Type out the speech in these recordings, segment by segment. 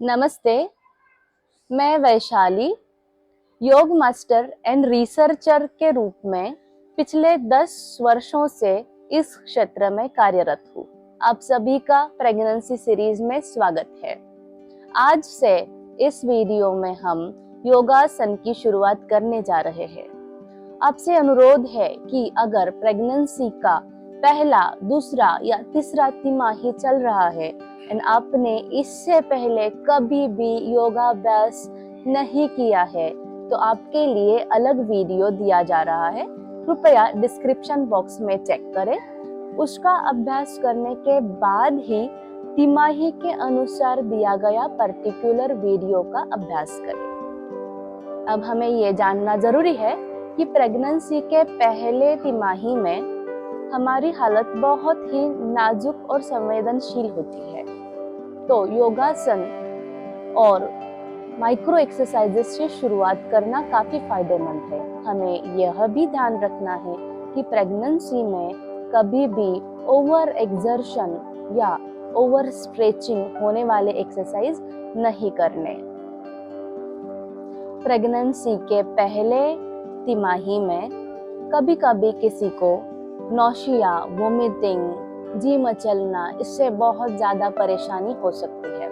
नमस्ते, मैं वैशाली योग मास्टर एंड रिसर्चर के रूप में पिछले 10 वर्षों से इस क्षेत्र में कार्यरत हूँ। आप सभी का प्रेगनेंसी सीरीज में स्वागत है। आज से इस वीडियो में हम योगासन की शुरुआत करने जा रहे हैं। आपसे अनुरोध है कि अगर प्रेगनेंसी का पहला, दूसरा या तीसरा तिमाही चल रहा है और आपने इससे पहले कभी भी योगाभ्यास नहीं किया है तो आपके लिए अलग वीडियो दिया जा रहा है। कृपया डिस्क्रिप्शन बॉक्स में चेक करें। उसका अभ्यास करने के बाद ही तिमाही के अनुसार दिया गया पर्टिकुलर वीडियो का अभ्यास करें। अब हमें ये जानना जरूरी है कि प्रेगनेंसी के पहले तिमाही में हमारी हालत बहुत ही नाजुक और संवेदनशील होती है, तो योगासन और माइक्रो एक्सरसाइजेस से शुरुआत करना काफी फायदेमंद है। हमें यह भी ध्यान रखना है कि प्रेगनेंसी में कभी भी ओवर एक्सर्शन या ओवर स्ट्रेचिंग होने वाले एक्सरसाइज नहीं करने। प्रेगनेंसी के पहले तिमाही में कभी कभी किसी को नौशिया, वोमिटिंग, जी मचलना, इससे बहुत ज्यादा परेशानी हो सकती है।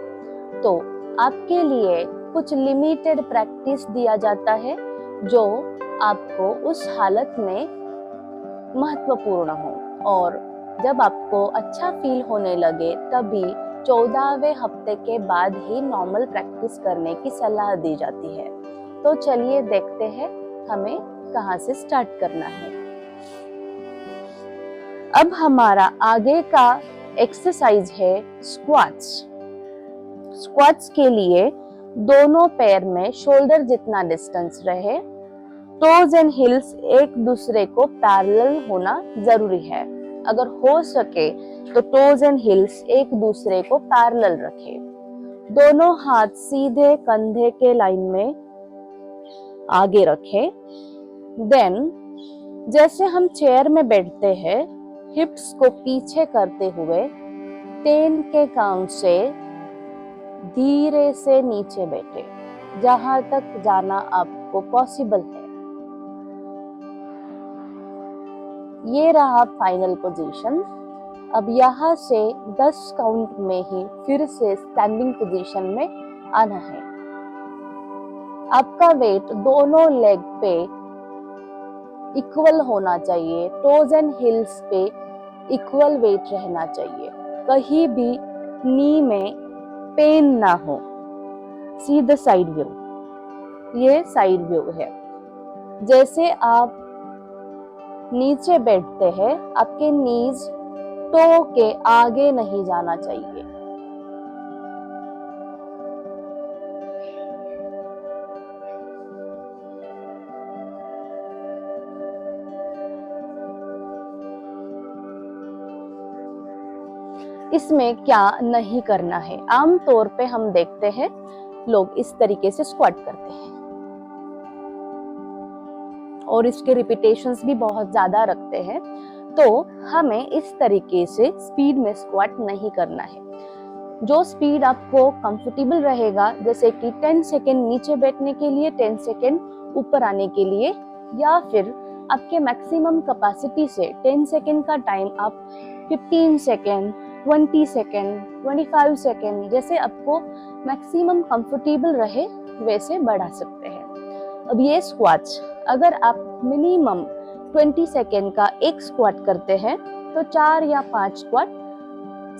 तो आपके लिए कुछ लिमिटेड प्रैक्टिस दिया जाता है जो आपको उस हालत में महत्वपूर्ण हो, और जब आपको अच्छा फील होने लगे तभी 14वें हफ्ते के बाद ही नॉर्मल प्रैक्टिस करने की सलाह दी जाती है। तो चलिए देखते हैं हमें कहाँ से स्टार्ट करना है। अब हमारा आगे का एक्सरसाइज है स्क्वाट्स। स्क्वाट्स के लिए दोनों पैर में शोल्डर जितना डिस्टेंस रहे, टोज एंड हिल्स एक दूसरे को पैरेलल होना जरूरी है। अगर हो सके तो टोज एंड हिल्स एक दूसरे को पैरेलल रखें। दोनों हाथ सीधे कंधे के लाइन में आगे रखें। देन जैसे हम चेयर में बैठते हैं, हिप्स को पीछे करते हुए 10 के काउंट से धीरे से नीचे बैठे, जहां तक जाना आपको पॉसिबल है। ये रहा फाइनल पोजीशन। अब यहाँ से 10 काउंट में ही फिर से स्टैंडिंग पोजीशन में आना है। आपका वेट दोनों लेग पे इक्वल होना चाहिए, टोज एंड हिल्स पे इक्वल वेट रहना चाहिए, कहीं भी नी में पेन ना हो। सीधा साइड व्यू, ये साइड व्यू है। जैसे आप नीचे बैठते हैं, आपके नीज टो के आगे नहीं जाना चाहिए। इसमें क्या नहीं करना है, आमतौर पे हम देखते हैं लोग इस तरीके से स्क्वाट करते हैं और इसके रिपीटेशंस भी बहुत ज्यादा रखते हैं। तो हमें इस तरीके से स्पीड में स्क्वाट नहीं करना है। जो स्पीड आपको कंफर्टेबल रहेगा, जैसे कि 10 सेकेंड नीचे बैठने के लिए, 10 सेकेंड ऊपर आने के लिए, या फिर आपके मैक्सिमम कैपेसिटी से 10 सेकेंड का टाइम आप 15 सेकेंड, 20 सेकेंड, 25 सेकेंड, जैसे आपको मैक्सिमम कंफर्टेबल रहे वैसे बढ़ा सकते हैं। अब ये स्क्वाट्स, अगर आप मिनिमम 20 सेकेंड का एक स्क्वाट करते हैं तो 4 या 5 स्क्वाट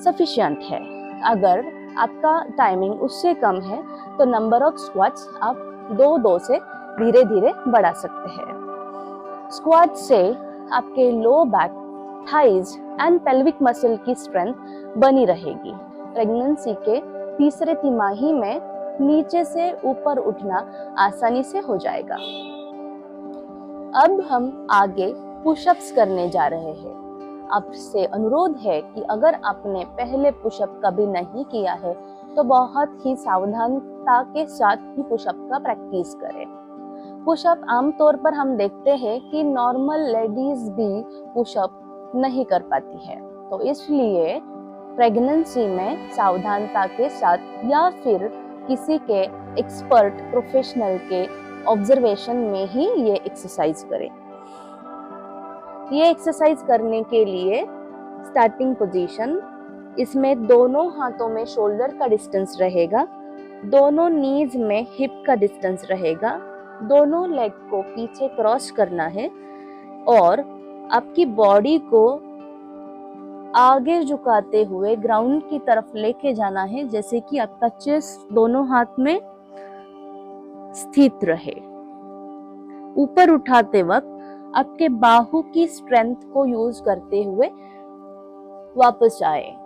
सफिशिएंट है। अगर आपका टाइमिंग उससे कम है तो नंबर ऑफ स्क्वाट्स आप 2-2 से धीरे धीरे बढ़ा सकते हैं। स्क्वाट से आपके low back, thighs and pelvic muscle की स्ट्रेंथ बनी रहेगी। प्रेगनेंसी के तीसरे तिमाही में नीचे से ऊपर उठना आसानी से हो जाएगा। अब हम आगे पुशअप्स करने जा रहे हैं। आपसे अनुरोध है कि अगर आपने पहले पुशअप कभी नहीं किया है तो बहुत ही सावधानता के साथ ही पुशअप का प्रैक्टिस करें। पुशअप आमतौर पर हम देखते हैं कि नॉर्मल लेडीज भी पुशअप नहीं कर पाती है, तो इसलिए प्रेगनेंसी में सावधानता के साथ या फिर किसी के एक्सपर्ट प्रोफेशनल के ऑब्जर्वेशन में ही ये एक्सरसाइज करें। ये एक्सरसाइज करने के लिए स्टार्टिंग पोजीशन, इसमें दोनों हाथों में शोल्डर का डिस्टेंस रहेगा, दोनों नीज में हिप का डिस्टेंस रहेगा, दोनों लेग को पीछे क्रॉस करना है और आपकी बॉडी को आगे झुकाते हुए ग्राउंड की तरफ लेके जाना है, जैसे कि आपका चेस्ट दोनों हाथ में स्थित रहे। ऊपर उठाते वक्त आपके बाहु की स्ट्रेंथ को यूज करते हुए वापस आए।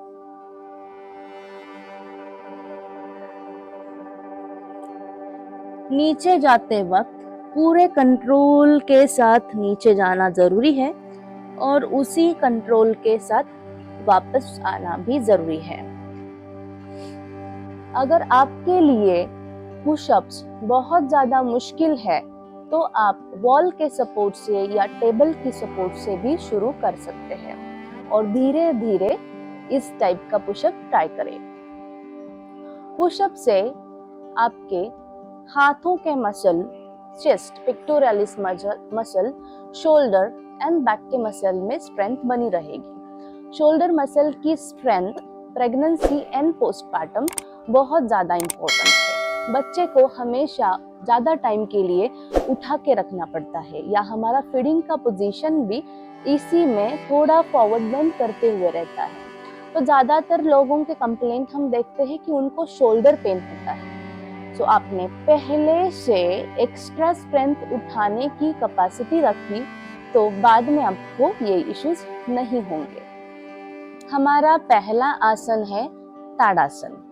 नीचे जाते वक्त पूरे कंट्रोल के साथ नीचे जाना जरूरी है और उसी कंट्रोल के साथ वापस आना भी जरूरी है। अगर आपके लिए पुशअप्स बहुत ज्यादा मुश्किल है तो आप वॉल के सपोर्ट से या टेबल की सपोर्ट से भी शुरू कर सकते हैं और धीरे धीरे इस टाइप का पुशअप ट्राई करें। पुशअप से आपके हाथों के muscle, chest, pectoralis muscle, shoulder and back के मसल में स्ट्रेंथ बनी रहेगी। शोल्डर मसल की स्ट्रेंथ प्रेगनेंसी एंड पोस्टपार्टम बहुत ज्यादा इम्पोर्टेंट है। बच्चे को हमेशा ज्यादा टाइम के लिए उठा के रखना पड़ता है या हमारा फीडिंग का पोजीशन भी इसी में थोड़ा फॉरवर्ड बेंड करते हुए रहता है। तो ज्यादातर लोगों के कंप्लेंट हम देखते हैं कि उनको शोल्डर पेन होता है। तो आपने पहले से एक्स्ट्रा स्ट्रेंथ उठाने की कैपेसिटी रखी तो बाद में आपको ये इश्यूज नहीं होंगे। हमारा पहला आसन है ताड़ासन।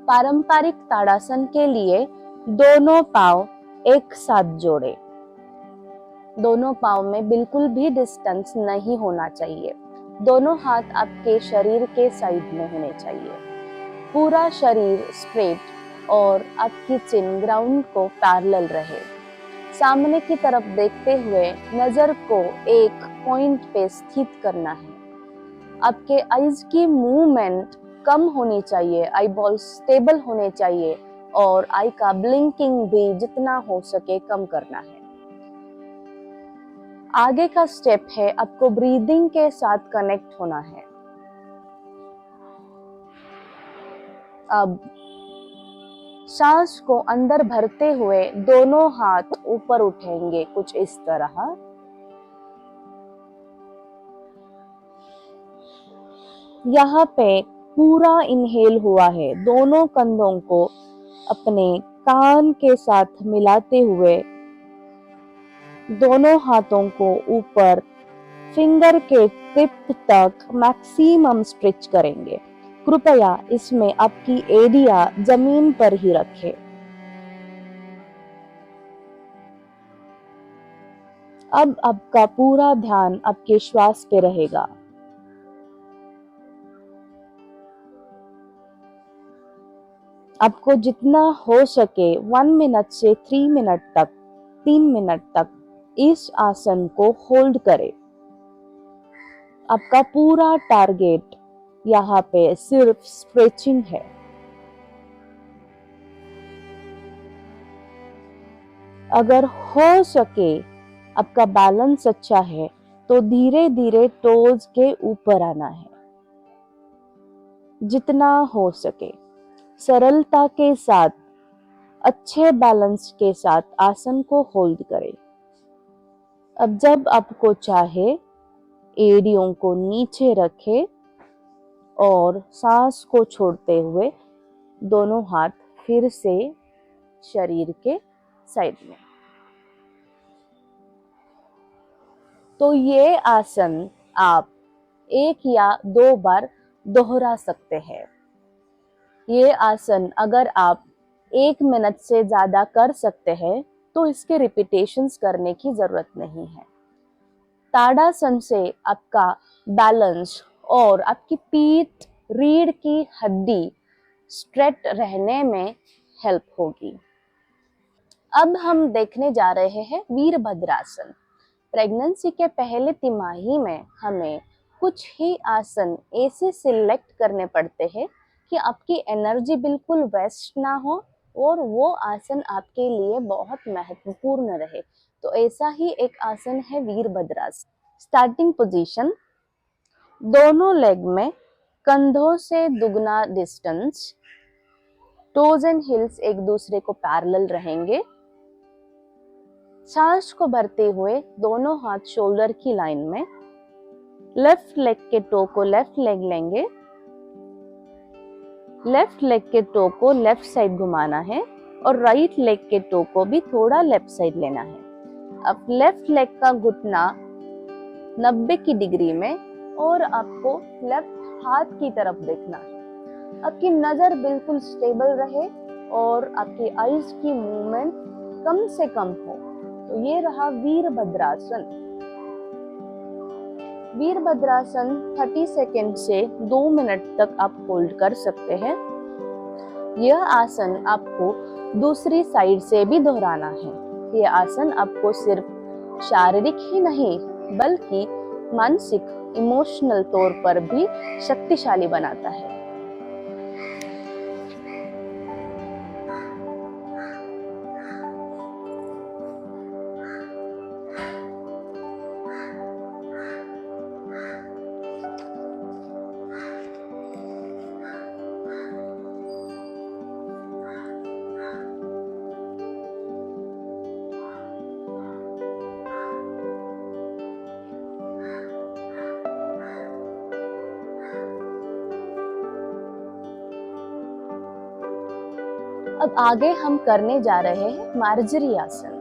पारंपरिक ताड़ासन के लिए दोनों पांव एक साथ जोड़े। दोनों पांव में बिल्कुल भी डिस्टेंस नहीं होना चाहिए। दोनों हाथ आपके शरीर के साइड में होने चाहिए। पूरा शरीर स्ट्रेट और आपकी चिन ग्राउंड को पैरेलल रहे। सामने की तरफ देखते हुए नजर को एक पॉइंट पे स्थित करना है। आपके आईज की मूवमेंट कम होनी चाहिए, आई बॉल स्टेबल होने चाहिए और आई का ब्लिंकिंग भी जितना हो सके कम करना है। आगे का स्टेप है आपको ब्रीदिंग के साथ कनेक्ट होना है। अब सांस को अंदर भरते हुए दोनों हाथ ऊपर उठेंगे कुछ इस तरह। यहाँ पे पूरा इनहेल हुआ है। दोनों कंधों को अपने कान के साथ मिलाते हुए दोनों हाथों को ऊपर फिंगर के टिप तक मैक्सिमम स्ट्रेच करेंगे। कृपया इसमें आपकी एड़ियां जमीन पर ही रखें। अब आपका पूरा ध्यान आपके श्वास पे रहेगा। आपको जितना हो सके 1 मिनट से 3 मिनट तक, 3 मिनट तक इस आसन को होल्ड करें। आपका पूरा टारगेट यहाँ पे सिर्फ स्ट्रेचिंग है। अगर हो सके आपका बैलेंस अच्छा है तो धीरे धीरे टोज के ऊपर आना है। जितना हो सके सरलता के साथ, अच्छे बैलेंस के साथ आसन को होल्ड करें। अब जब आपको चाहे एड़ियों को नीचे रखें और सांस को छोड़ते हुए दोनों हाथ फिर से शरीर के साइड में। तो ये आसन आप 1 या 2 बार दोहरा सकते हैं। ये आसन अगर आप 1 मिनट से ज्यादा कर सकते हैं तो इसके रिपीटेशंस करने की जरूरत नहीं है। ताड़ासन से आपका बैलेंस और आपकी पीठ, रीढ़ की हड्डी स्ट्रेट रहने में हेल्प होगी। अब हम देखने जा रहे हैं वीरभद्रासन। प्रेगनेंसी के पहले तिमाही में हमें कुछ ही आसन ऐसे सिलेक्ट करने पड़ते हैं कि आपकी एनर्जी बिल्कुल वेस्ट ना हो और वो आसन आपके लिए बहुत महत्वपूर्ण रहे। तो ऐसा ही एक आसन है वीरभद्रासन। स्टार्टिंग पोजीशन, दोनों लेग में कंधों से दुगना डिस्टेंस, टोज एंड हिल्स एक दूसरे को पैरेलल रहेंगे। सांस को भरते हुए दोनों हाथ शोल्डर की लाइन में, लेफ्ट लेग के टो को लेफ्ट लेग लेंगे, लेफ्ट लेग के टो को लेफ्ट साइड घुमाना है और राइट लेग के टो को भी थोड़ा लेफ्ट साइड लेना है। अब लेफ्ट लेग का घुटना 90 की डिग्री में और आपको लेफ्ट हाथ की तरफ देखना है। आपकी नजर बिल्कुल स्टेबल रहे और आपकी आईज की मूवमेंट कम से कम हो। तो ये रहा वीरभद्रासन। वीरभद्रासन 30 सेकेंड से 2 मिनट तक आप होल्ड कर सकते हैं। यह आसन आपको दूसरी साइड से भी दोहराना है। यह आसन आपको सिर्फ शारीरिक ही नहीं बल्कि मानसिक, इमोशनल तौर पर भी शक्तिशाली बनाता है। अब आगे हम करने जा रहे हैं मार्जरी आसन।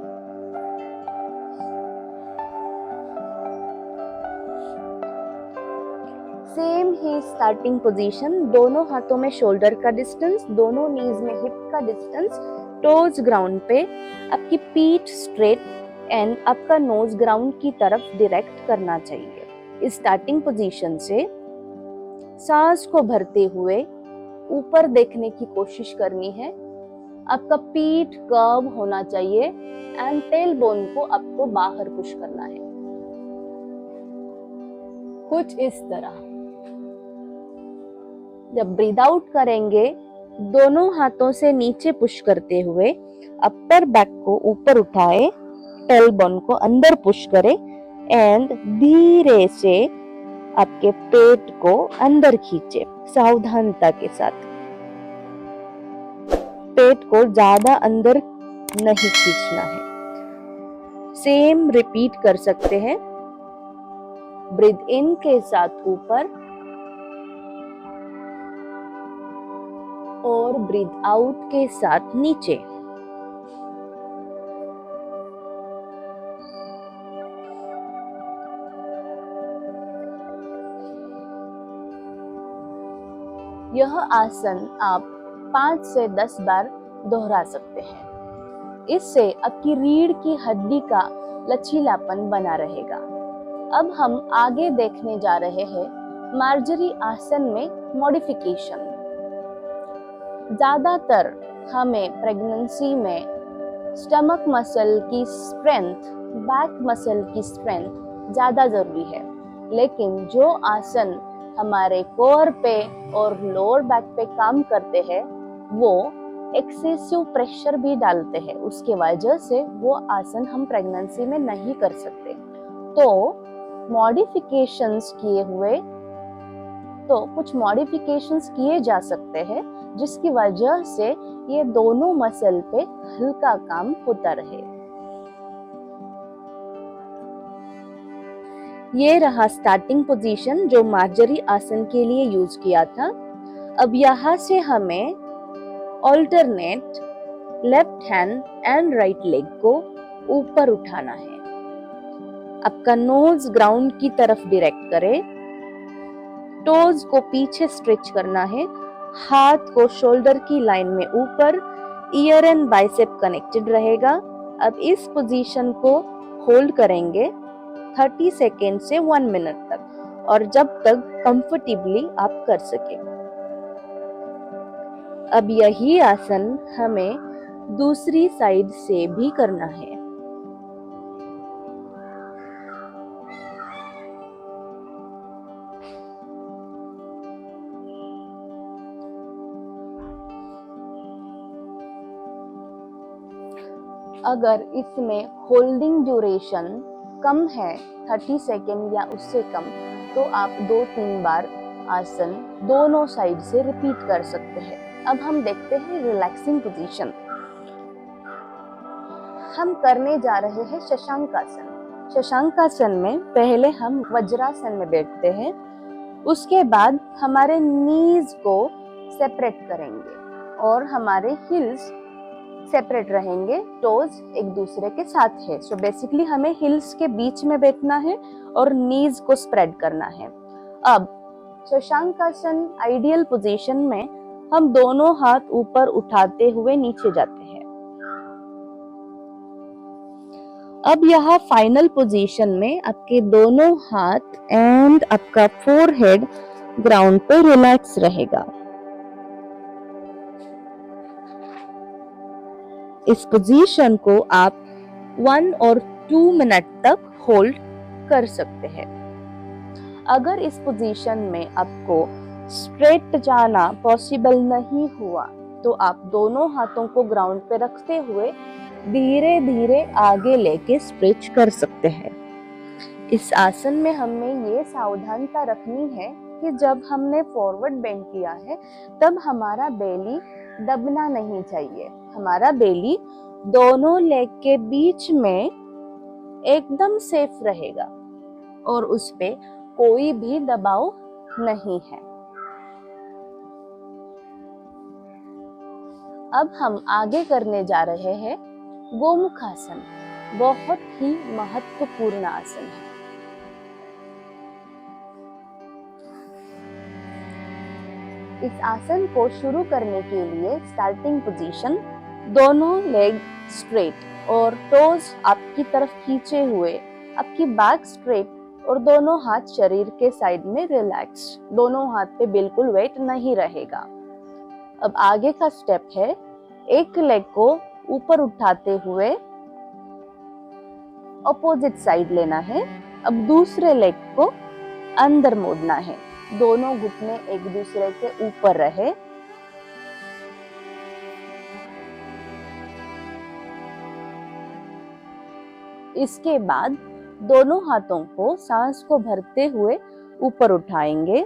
सेम ही स्टार्टिंग पोजीशन, दोनों हाथों में शोल्डर का डिस्टेंस, दोनों नीज में हिप का डिस्टेंस, टोज ग्राउंड पे, आपकी पीठ स्ट्रेट एंड आपका नोज ग्राउंड की तरफ डायरेक्ट करना चाहिए। इस स्टार्टिंग पोजीशन से सांस को भरते हुए ऊपर देखने की कोशिश करनी है। आपका पीठ कर्व होना चाहिए एंड टेल बोन को आपको बाहर पुश करना है, कुछ इस तरह। जब ब्रीद आउट करेंगे, दोनों हाथों से नीचे पुश करते हुए अपर बैक को ऊपर उठाए, टेल बोन को अंदर पुश करें एंड धीरे से आपके पेट को अंदर खींचे, सावधानता के साथ। पेट को ज्यादा अंदर नहीं खींचना है। सेम रिपीट कर सकते हैं। ब्रीथ इन के साथ ऊपर और ब्रीथ आउट के साथ नीचे। यह आसन आप 5 से 10 बार दोहरा सकते हैं। इससे आपकी रीढ़ की हड्डी का लचीलापन बना रहेगा। अब हम आगे देखने जा रहे हैं मार्जरी आसन में मॉडिफिकेशन। ज्यादातर हमें प्रेगनेंसी में स्टमक मसल की स्ट्रेंथ, बैक मसल की स्ट्रेंथ ज्यादा जरूरी है, लेकिन जो आसन हमारे कोर पे और लोअर बैक पे काम करते हैं वो एक्सेसिव प्रेशर भी डालते हैं। उसके वजह से वो आसन हम प्रेगनेंसी में नहीं कर सकते। तो कुछ मॉडिफिकेशंस किए जा सकते हैं जिसकी वजह से ये दोनों मसल पे हल्का काम होता रहे। ये रहा स्टार्टिंग पोजीशन जो मार्जरी आसन के लिए यूज किया था। अब यहाँ से हमें alternate left hand and right leg को ऊपर उठाना है। आपका नोज ग्राउंड की तरफ डायरेक्ट करें, टोज को पीछे स्ट्रेच करना है, हाथ को शोल्डर की लाइन में ऊपर, ईयर एंड बाइसेप कनेक्टेड रहेगा। अब इस पोजीशन को होल्ड करेंगे 30 सेकेंड से 1 मिनट तक और जब तक कंफर्टेबली आप कर सके। अब यही आसन हमें दूसरी साइड से भी करना है। अगर इसमें होल्डिंग ड्यूरेशन कम है 30 सेकेंड या उससे कम, तो आप 2-3 बार आसन दोनों साइड से रिपीट कर सकते हैं। अब हम देखते हैं रिलैक्सिंग पोजीशन। हम करने जा रहे हैं शशांकासन। शशांकासन में पहले हम वज्रासन में बैठते हैं, उसके बाद हमारे नीज को सेपरेट करेंगे और हमारे हिल्स सेपरेट रहेंगे, टोज एक दूसरे के साथ है। सो बेसिकली हमें हिल्स के बीच में बैठना है और नीज को स्प्रेड करना है। अब शशांकासन आइडियल पोजीशन में हम दोनों हाथ ऊपर उठाते हुए नीचे जाते हैं। अब यह फाइनल पोजीशन में आपके दोनों हाथ एंड आपका फोरहेड ग्राउंड पे रिलैक्स रहेगा। इस पोजीशन को आप 1 और 2 मिनट तक होल्ड कर सकते हैं। अगर इस पोजीशन में आपको स्ट्रेट जाना पॉसिबल नहीं हुआ, तो आप दोनों हाथों को ग्राउंड पे रखते हुए धीरे धीरे आगे लेके स्ट्रेच कर सकते हैं। इस आसन में हमें ये सावधानता रखनी है कि जब हमने फॉरवर्ड बेंड किया है, तब हमारा बेली दबना नहीं चाहिए। हमारा बेली दोनों लेग के बीच में एकदम सेफ रहेगा और उस पे कोई भी दबाव नहीं है। अब हम आगे करने जा रहे हैं गोमुखासन। बहुत ही महत्वपूर्ण आसन है। इस आसन को शुरू करने के लिए स्टार्टिंग पोजीशन, दोनों लेग स्ट्रेट और टोज आपकी तरफ खींचे हुए, आपकी बैक स्ट्रेट और दोनों हाथ शरीर के साइड में रिलैक्स। दोनों हाथ पे बिल्कुल वेट नहीं रहेगा। अब आगे का स्टेप है, एक लेग को ऊपर उठाते हुए अपोजिट साइड लेना है। अब दूसरे लेग को अंदर मोड़ना है, दोनों घुटने एक दूसरे के ऊपर रहे। इसके बाद दोनों हाथों को सांस को भरते हुए ऊपर उठाएंगे।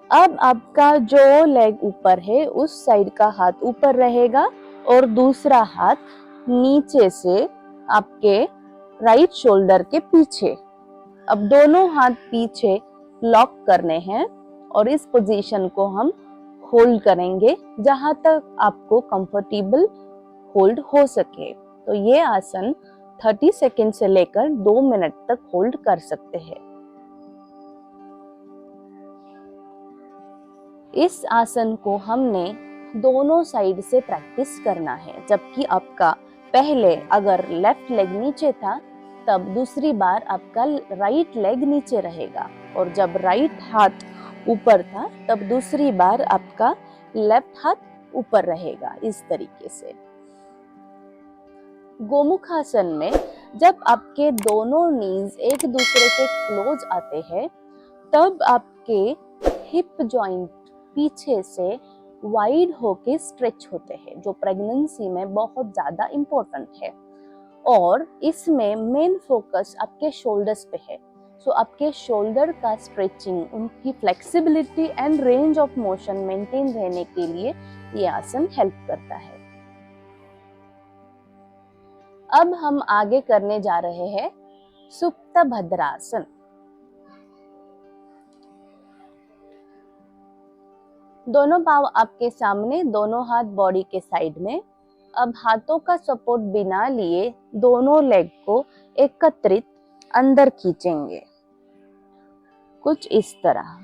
अब आपका जो लेग ऊपर है उस साइड का हाथ ऊपर रहेगा और दूसरा हाथ नीचे से आपके राइट शोल्डर के पीछे। अब दोनों हाथ पीछे लॉक करने हैं और इस पोजीशन को हम होल्ड करेंगे जहां तक आपको कंफर्टेबल होल्ड हो सके। तो ये आसन 30 सेकेंड से लेकर 2 मिनट तक होल्ड कर सकते हैं। इस आसन को हमने दोनों साइड से प्रैक्टिस करना है, जबकि आपका पहले अगर लेफ्ट लेग नीचे था, तब दूसरी बार आपका राइट लेग नीचे रहेगा, और जब राइट हाथ ऊपर था तब दूसरी बार आपका लेफ्ट हाथ ऊपर रहेगा। इस तरीके से गोमुखासन में जब आपके दोनों नीज एक दूसरे के क्लोज आते हैं, तब आपके हिप जॉइंट पीछे से वाइड होके स्ट्रेच होते हैं, जो प्रेगनेंसी में बहुत ज्यादा इम्पोर्टेंट है। और इसमें मेन फोकस आपके शोल्डर्स पे है। सो आपके शोल्डर का स्ट्रेचिंग, उनकी flexibility and range of motion maintain रहने के लिए ये आसन हेल्प करता है। अब हम आगे करने जा रहे हैं सुप्त भद्रासन। दोनों पांव आपके सामने, दोनों हाथ बॉडी के साइड में। अब हाथों का सपोर्ट बिना लिए दोनों लेग को एकत्रित अंदर खींचेंगे, कुछ इस तरह।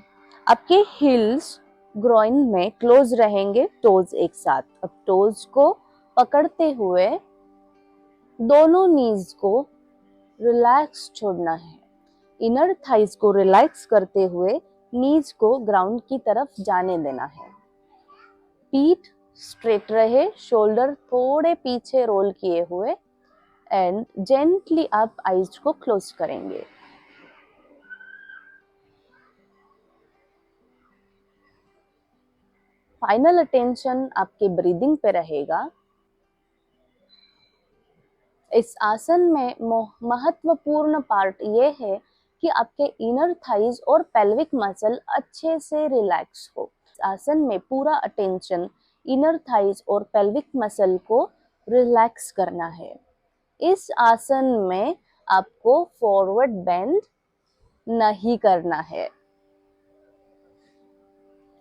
आपके हिल्स ग्रोइन में क्लोज रहेंगे, टोज एक साथ। अब टोज को पकड़ते हुए दोनों नीज को रिलैक्स छोड़ना है। इनर थाइज को रिलैक्स करते हुए नीज को ग्राउंड की तरफ जाने देना है। पीठ स्ट्रेट रहे, शोल्डर थोड़े पीछे रोल किए हुए, एंड जेंटली आप आईज को क्लोज करेंगे। फाइनल अटेंशन आपके ब्रीदिंग पे रहेगा। इस आसन में महत्वपूर्ण पार्ट ये है कि आपके इनर थाइज और पेल्विक मसल अच्छे से रिलैक्स हो। इस आसन में पूरा अटेंशन इनर थाइज और पेल्विक मसल को रिलैक्स करना है। इस आसन में आपको फॉरवर्ड बेंड नहीं करना है।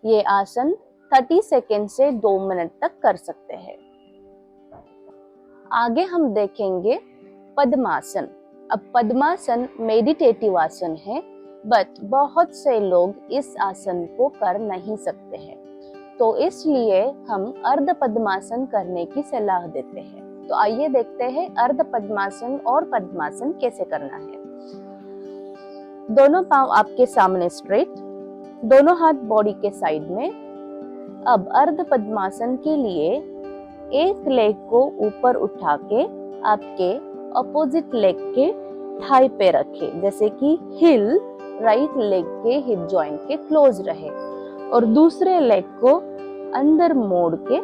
ये आसन 30 सेकेंड से 2 मिनट तक कर सकते हैं। आगे हम देखेंगे पद्मासन। अब पद्मासन मेडिटेटिव आसन है, बट बहुत से लोग इस आसन को कर नहीं सकते हैं, तो इसलिए हम अर्ध पद्मासन करने की सलाह देते हैं। तो आइए देखते हैं अर्ध पद्मासन और पद्मासन कैसे करना है। दोनों पांव आपके सामने स्ट्रेट, दोनों हाथ बॉडी के साइड में। अब अर्ध पद्मासन के लिए एक लेग को ऊपर उठा के आपके अपोजिट लेग के थाई पे रखें, जैसे कि हिल राइट लेग के हिप जॉइंट के क्लोज रहे, और दूसरे लेग को अंदर मोड़ के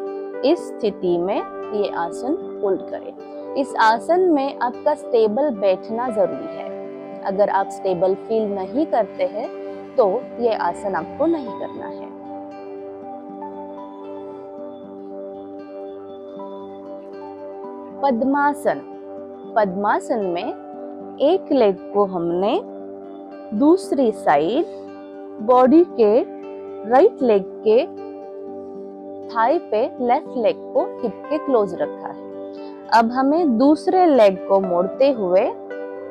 इस स्थिति में ये आसन होल्ड करें। इस आसन में आपका स्टेबल बैठना जरूरी है। अगर आप स्टेबल फील नहीं करते हैं तो ये आसन आपको नहीं करना है। पद्मासन। पद्मासन में एक लेग को हमने दूसरी साइड बॉडी के राइट लेग के थाई पे लेफ्ट लेग को हिप के क्लोज रखा है। अब हमें दूसरे लेग को मोड़ते हुए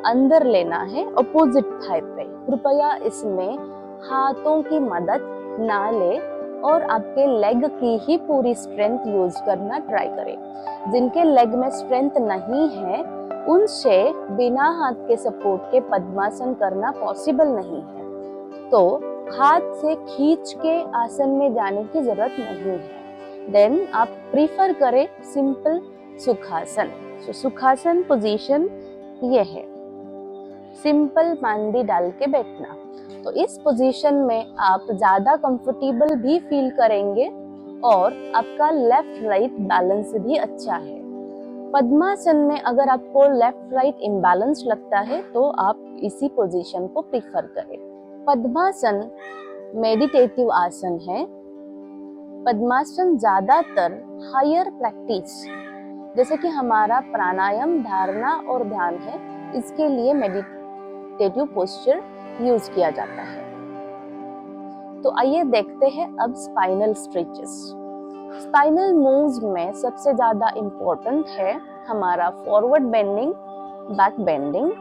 अंदर लेना है अपोजिट थाई पे। कृपया इसमें हाथों की मदद ना ले और आपके लेग की ही पूरी स्ट्रेंथ यूज करना ट्राई करें। जिनके लेग में स्ट्रेंथ नहीं है उनसे बिना हाथ के सपोर्ट के पद्मासन करना पॉसिबल नहीं है, तो हाथ से खींच के आसन में जाने की जरूरत नहीं है। देन आप प्रीफर करें सिंपल सुखासन। सुखासन पोजीशन ये है, सिंपल मांडी डाल के बैठना। तो इस पोजीशन में आप ज्यादा कंफर्टेबल भी फील करेंगे और आपका लेफ्ट राइट बैलेंस भी अच्छा है। पद्मासन में अगर आपको लेफ्ट राइट इम्बैलेंस लगता है तो आप इसी पोजीशन को प्रीफर करें। पद्मासन मेडिटेटिव आसन है। पद्मासन ज्यादातर हायर प्रैक्टिस, जैसे कि हमारा प्राणायाम, धारणा और ध्यान है, इसके लिए मेडिटेटिव पोस्चर यूज किया जाता है। तो आइए देखते हैं अब स्पाइनल स्ट्रेचेस। स्पाइनल मूव्स में सबसे ज्यादा इम्पोर्टेंट है हमारा forward bending, back bending,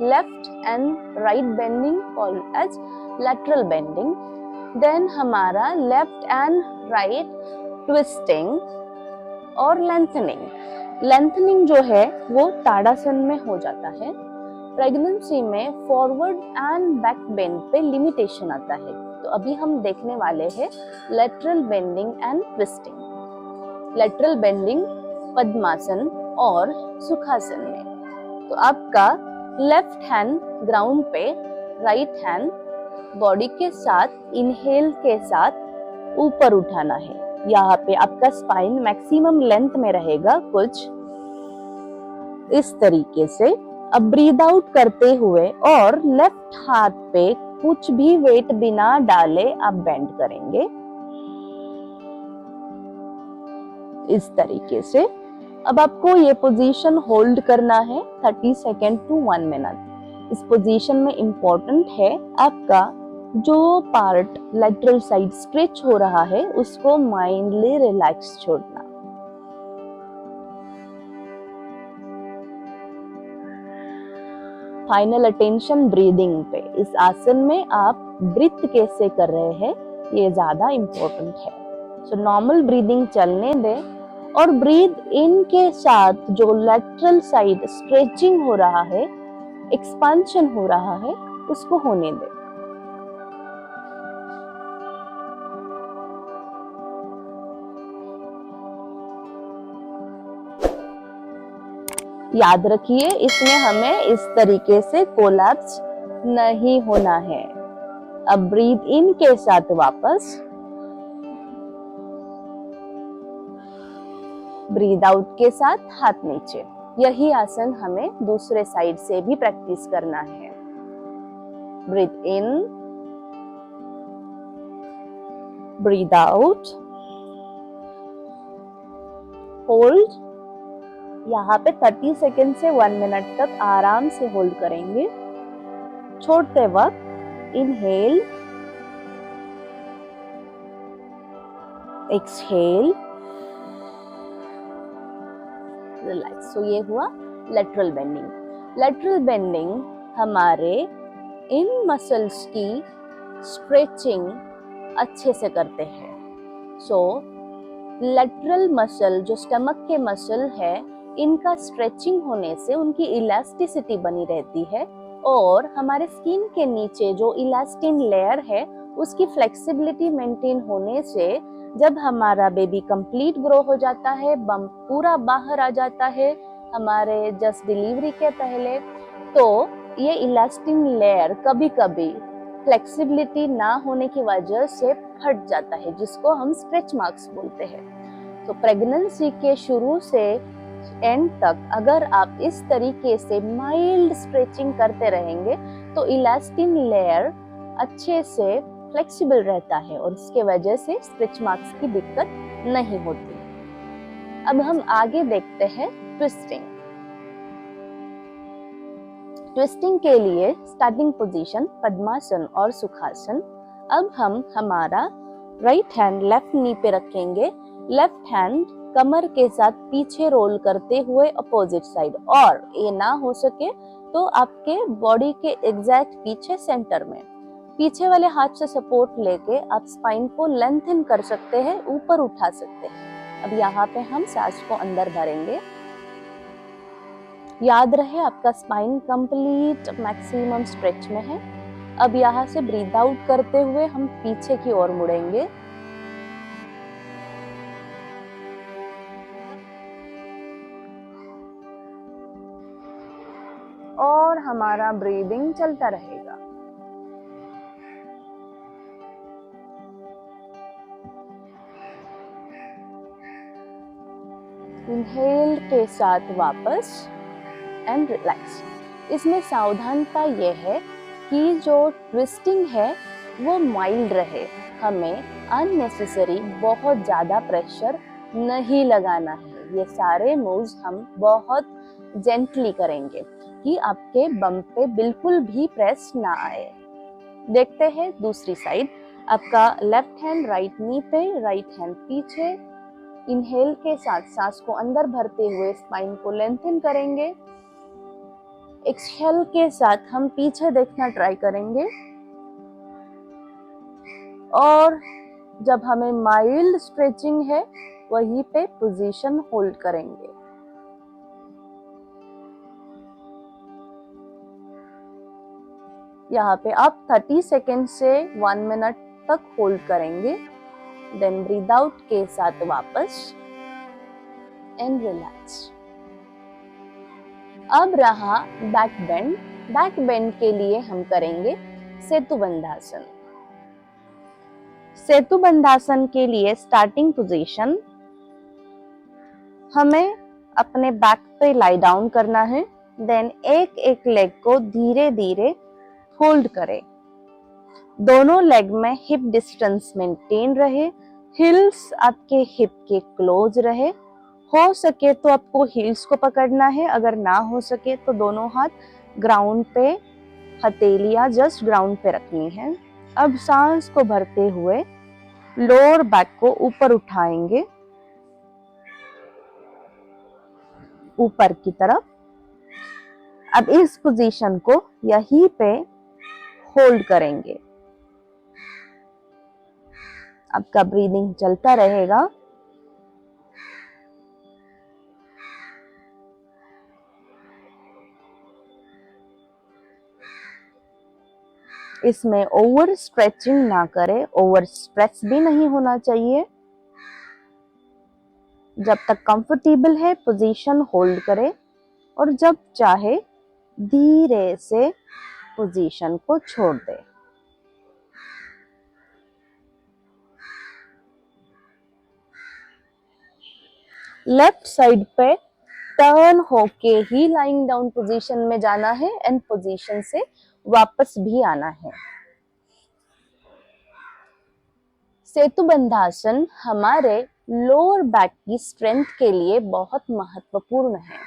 left and right bending called as lateral bending, then हमारा लेफ्ट एंड राइट ट्विस्टिंग और लेंथनिंग। लेंथनिंग जो है वो ताड़ासन में हो जाता है। प्रेगनेंसी में फॉरवर्ड एंड बैक बेंड पे लिमिटेशन आता है, तो अभी हम देखने वाले हैं lateral bending and twisting. Lateral bending padmasana और सुखासन में, तो आपका लेफ्ट हैंड ग्राउंड पे, राइट हैंड बॉडी के साथ इनहेल के साथ ऊपर उठाना है। यहाँ पे आपका स्पाइन मैक्सिमम लेंथ में रहेगा, कुछ इस तरीके से। अब ब्रीद आउट करते हुए और लेफ्ट हाथ पे कुछ भी वेट बिना डाले आप बेंड करेंगे इस तरीके से। अब आपको ये पोजीशन होल्ड करना है 30 सेकेंड टू 1 मिनट। इस पोजीशन में इंपॉर्टेंट है आपका जो पार्ट लेटरल साइड स्ट्रेच हो रहा है उसको माइंडली रिलैक्स छोड़ना। फाइनल अटेंशन ब्रीदिंग पे। इस आसन में आप ब्रीथ कैसे कर रहे हैं ये ज्यादा इंपॉर्टेंट है। सो नॉर्मल ब्रीदिंग चलने दें और ब्रीद इन के साथ जो लेटरल साइड स्ट्रेचिंग हो रहा है, एक्सपांशन हो रहा है, उसको होने दें। याद रखिए इसमें हमें इस तरीके से कोलैप्स नहीं होना है। अब ब्रीथ इन के साथ वापस, ब्रीथ आउट के साथ हाथ नीचे। यही आसन हमें दूसरे साइड से भी प्रैक्टिस करना है। ब्रीथ इन, ब्रीथ आउट, होल्ड। यहाँ पे 30 सेकेंड से 1 मिनट तक आराम से होल्ड करेंगे। छोड़ते वक्त इनहेल, एक्सहेल, रिलैक्स। सो ये हुआ लेटरल बेंडिंग। लेटरल बेंडिंग हमारे इन मसल्स की स्ट्रेचिंग अच्छे से करते हैं। सो लेटरल मसल जो स्टमक के मसल है, इनका स्ट्रेचिंग होने से उनकी इलास्टिसिटी बनी रहती है और हमारे स्किन के नीचे जो इलास्टिन लेयर है उसकी फ्लेक्सिबिलिटी मेंटेन होने से जब हमारा बेबी कंप्लीट ग्रो हो जाता है, बम्प पूरा बाहर आ जाता है हमारे जस्ट डिलीवरी के पहले, तो ये इलास्टिन लेयर कभी कभी फ्लेक्सिबिलिटी ना होने की वजह से फट जाता है, जिसको हम स्ट्रेच मार्क्स बोलते हैं। तो प्रेगनेंसी के शुरू से एंड तक अगर आप इस तरीके से माइल्ड स्ट्रेचिंग करते रहेंगे तो इलास्टिन लेयर अच्छे से फ्लेक्सिबल रहता है और इसके वजह से स्ट्रेच मार्क्स की दिक्कत नहीं होती। अब हम आगे देखते हैं ट्विस्टिंग। ट्विस्टिंग के लिए स्टार्टिंग पोजीशन पद्मासन और सुखासन। अब हम हमारा राइट हैंड लेफ्ट नी पे रखेंगे, लेफ्ट हैंड कमर के साथ पीछे रोल करते हुए अपोजिट साइड, और ये ना हो सके तो आपके बॉडी के एग्जैक्ट पीछे सेंटर में पीछे वाले हाथ से सपोर्ट लेके आप स्पाइन को लेंथन कर सकते हैं, ऊपर उठा सकते हैं। अब यहाँ पे हम सांस को अंदर भरेंगे। याद रहे आपका स्पाइन कंप्लीट मैक्सिमम स्ट्रेच में है। अब यहाँ से ब्रीथ आउट करते हुए हम पीछे की ओर मुड़ेंगे। और हमारा ब्रीदिंग चलता रहेगा। इनहेल के साथ वापस एंड रिलैक्स। इसमें सावधानता यह है कि जो ट्विस्टिंग है वो माइल्ड रहे, हमें अननेसेसरी बहुत ज्यादा प्रेशर नहीं लगाना है। ये सारे मूव्स हम बहुत जेंटली करेंगे कि आपके बम पे बिल्कुल भी प्रेस ना आए। देखते हैं दूसरी साइड। आपका लेफ्ट हैंड राइट नी पे, राइट हैंड पीछे। इनहेल के साथ सांस को अंदर भरते हुए स्पाइन को लेंथन करेंगे। एक्सहेल के साथ हम पीछे देखना ट्राई करेंगे और जब हमें माइल्ड स्ट्रेचिंग है वहीं पे पोजीशन होल्ड करेंगे। यहाँ पे आप 30 सेकेंड से 1 मिनट तक होल्ड करेंगे। देन ब्रीथ आउट के साथ वापस एंड रिलैक्स। अब रहा बैक बेंड। बैक बेंड के लिए हम करेंगे सेतुबंधासन। सेतुबंधासन के लिए स्टार्टिंग पोजीशन, हमें अपने बैक पे लाई डाउन करना है। देन एक एक लेग को धीरे धीरे फोल्ड करें। दोनों लेग में हिप डिस्टेंस मेंटेन रहे, हिल्स आपके हिप के क्लोज रहे। हो सके तो आपको हील्स को पकड़ना है, अगर ना हो सके तो दोनों हाथ ग्राउंड पे, हथेलियां जस्ट ग्राउंड पे रखनी है। अब सांस को भरते हुए लोअर बैक को ऊपर उठाएंगे, ऊपर की तरफ। अब इस पोजीशन को यहीं पे होल्ड करेंगे। आपका ब्रीदिंग चलता रहेगा। इसमें ओवर स्ट्रेचिंग ना करें, ओवर स्ट्रेच भी नहीं होना चाहिए। जब तक कंफर्टेबल है पोजीशन होल्ड करें और जब चाहे धीरे से पोजीशन को छोड़ दें। लेफ्ट साइड पे टर्न होके ही लाइंग डाउन पोजीशन में जाना है एंड पोजीशन से वापस भी आना है। सेतुबंधासन हमारे लोअर बैक की स्ट्रेंथ के लिए बहुत महत्वपूर्ण है।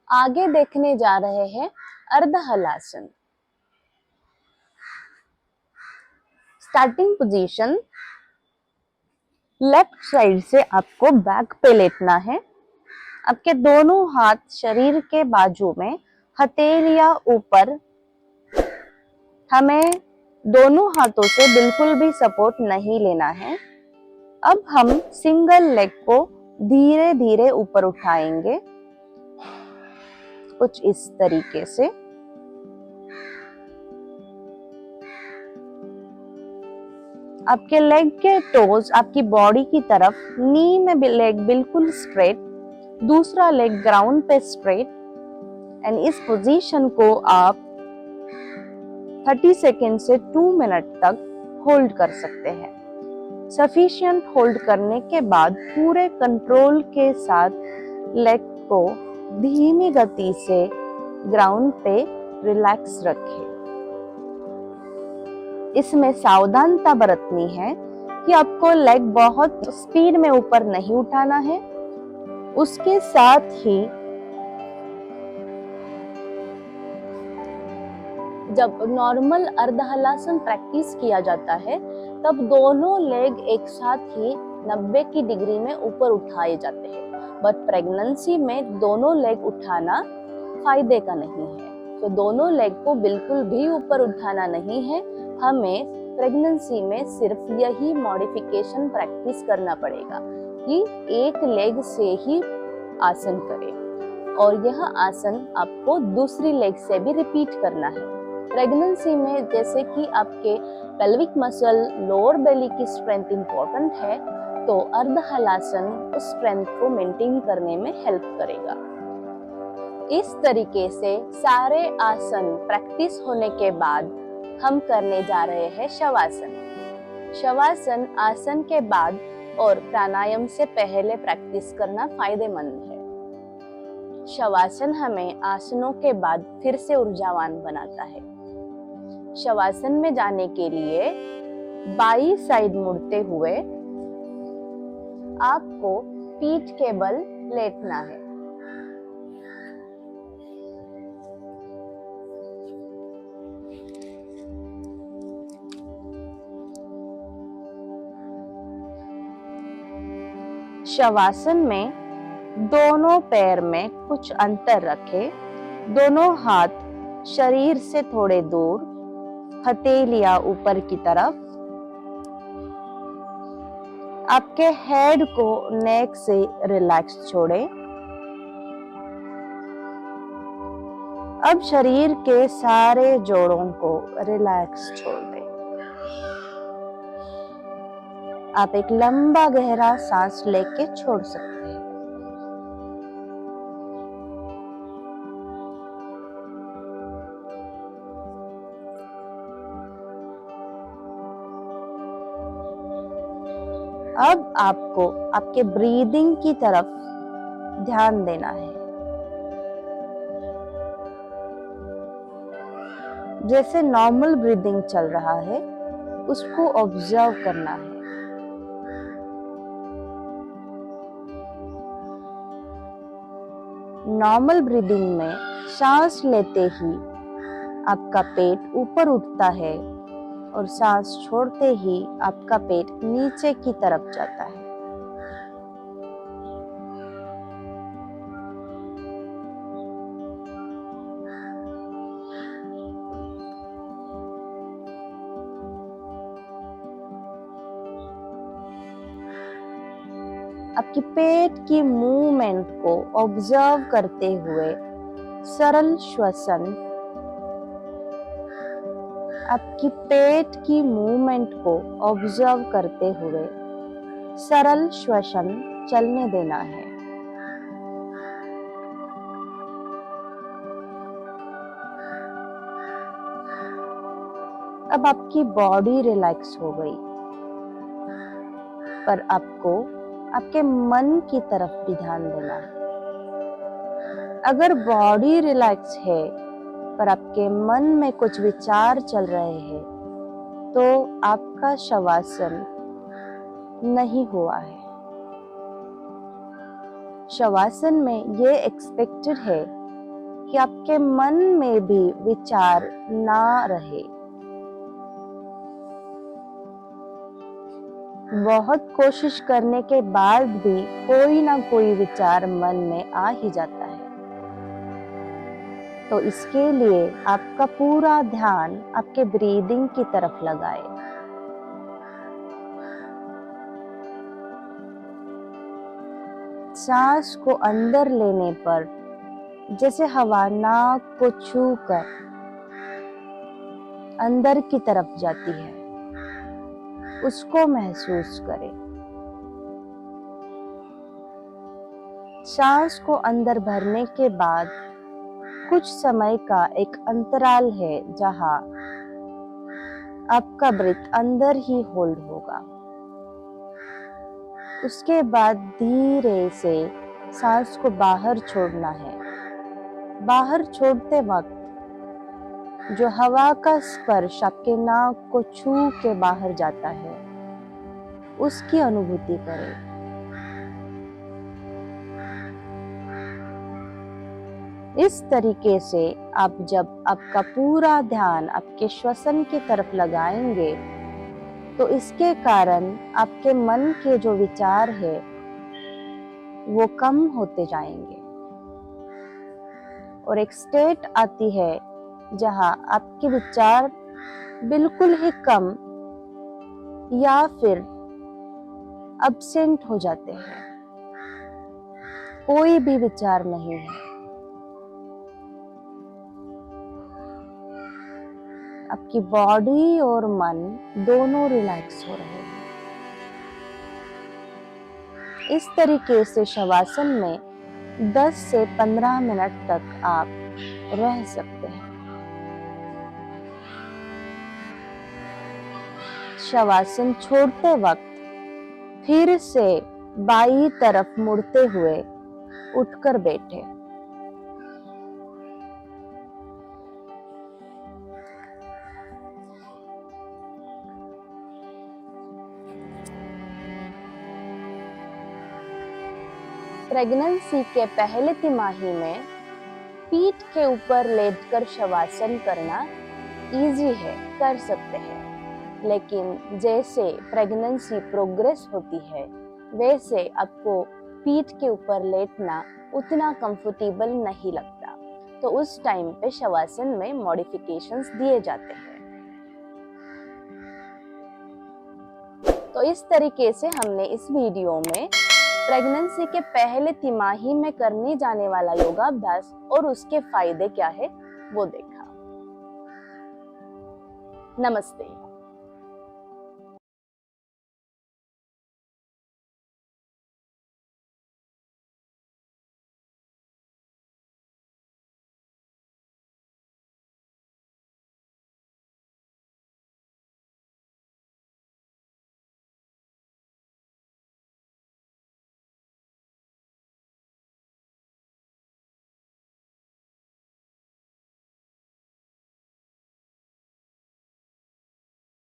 आगे देखने जा रहे हैं अर्ध halasana. Starting position, left side से आपको बैक पे लेटना है। आपके दोनों हाथ शरीर के बाजू में, हथेलियां ऊपर। हमें दोनों हाथों से बिल्कुल भी सपोर्ट नहीं लेना है। अब हम सिंगल लेग को धीरे धीरे ऊपर उठाएंगे, कुछ इस तरीके से। आपके लेग के टोज आपकी बॉडी की तरफ, नी में लेग बिल्कुल स्ट्रेट, दूसरा लेग ग्राउंड पे स्ट्रेट। एंड इस पोजीशन को आप 30 सेकेंड से 2 मिनट तक होल्ड कर सकते हैं। सफिशिएंट होल्ड करने के बाद पूरे कंट्रोल के साथ लेग को धीमी गति से ग्राउंड पे रिलैक्स रखें। इसमें सावधानता बरतनी है कि आपको लेग बहुत स्पीड में ऊपर नहीं उठाना है। उसके साथ ही जब नॉर्मल अर्धहलासन प्रैक्टिस किया जाता है तब दोनों लेग एक साथ ही 90 की डिग्री में ऊपर उठाए जाते हैं, बट प्रेगनेंसी में दोनों लेग उठाना फायदे का नहीं है। तो दोनों लेग को बिल्कुल भी ऊपर उठाना नहीं है। हमें प्रेगनेंसी में सिर्फ यही मॉडिफिकेशन प्रैक्टिस करना पड़ेगा कि एक लेग से ही आसन करें, और यह आसन आपको दूसरी लेग से भी रिपीट करना है। प्रेगनेंसी में जैसे कि आपके पेल्विक मसल, लोअर बेली की स्ट्रेंथ इंपॉर्टेंट है, तो अर्ध हलासन उस स्ट्रेंथ को मेंटेन करने में हेल्प करेगा। इस तरीके से सारे आसन प्रैक्टिस होने के बाद हम करने जा रहे हैं शवासन। शवासन आसन के बाद और प्राणायाम से पहले प्रैक्टिस करना फायदेमंद है। शवासन हमें आसनों के बाद फिर से ऊर्जावान बनाता है। शवासन में जाने के लिए बाई साइड मुड़ते हुए आपको पीठ के बल लेटना है। शवासन में दोनों पैर में कुछ अंतर रखें, दोनों हाथ शरीर से थोड़े दूर, हथेलियां ऊपर की तरफ। आपके हेड को नेक से रिलैक्स छोड़ें। अब शरीर के सारे जोड़ों को रिलैक्स छोड़ दें। आप एक लंबा गहरा सांस लेके छोड़ सकते हैं। अब आपको आपके ब्रीदिंग की तरफ ध्यान देना है। जैसे नॉर्मल ब्रीदिंग चल रहा है उसको ऑब्जर्व करना है। नॉर्मल ब्रीदिंग में सांस लेते ही आपका पेट ऊपर उठता है और सांस छोड़ते ही आपका पेट नीचे की तरफ जाता है। आपकी पेट की मूवमेंट को ऑब्जर्व करते हुए सरल श्वसन, आपकी पेट की मूवमेंट को ऑब्जर्व करते हुए सरल श्वसन चलने देना है। अब आपकी बॉडी रिलैक्स हो गई, पर आपको आपके मन की तरफ भी ध्यान देना है। अगर बॉडी रिलैक्स है पर आपके मन में कुछ विचार चल रहे हैं तो आपका शवासन नहीं हुआ है। शवासन में ये एक्सपेक्टेड है कि आपके मन में भी विचार ना रहे। बहुत कोशिश करने के बाद भी कोई ना कोई विचार मन में आ ही जाता है। तो इसके लिए आपका पूरा ध्यान आपके ब्रीदिंग की तरफ लगाए। सांस को अंदर लेने पर जैसे हवा नाक को छू कर अंदर की तरफ जाती है, उसको महसूस करें। सांस को अंदर भरने के बाद कुछ समय का एक अंतराल है जहां आपका ब्रीथ अंदर ही होल्ड होगा। उसके बाद धीरे से सांस को बाहर छोड़ना है। बाहर छोड़ते वक्त जो हवा का स्पर्श आपके नाक को छू के बाहर जाता है, उसकी अनुभूति करें। इस तरीके से आप जब आपका पूरा ध्यान आपके श्वसन की तरफ लगाएंगे तो इसके कारण आपके मन के जो विचार है वो कम होते जाएंगे और एक स्टेट आती है जहां आपके विचार बिल्कुल ही कम या फिर अब्सेंट हो जाते हैं। कोई भी विचार नहीं है। आपकी बॉडी और मन दोनों रिलैक्स हो रहे हैं। इस तरीके से शवासन में 10 से 15 मिनट तक आप रह सकते हैं। शवासन छोड़ते वक्त फिर से बाईं तरफ मुड़ते हुए उठकर बैठे। प्रेगनेंसी के पहले तिमाही में पीठ के ऊपर लेटकर शवासन करना इजी है, कर सकते हैं। लेकिन जैसे प्रेगनेंसी प्रोग्रेस होती है वैसे आपको पीठ के ऊपर लेटना उतना कंफर्टेबल नहीं लगता, तो उस टाइम पे शवासन में मॉडिफिकेशंस दिए जाते हैं। तो इस तरीके से हमने इस वीडियो में प्रेगनेंसी के पहले तिमाही में करने जाने वाला योगाभ्यास और उसके फायदे क्या है वो देखा। नमस्ते।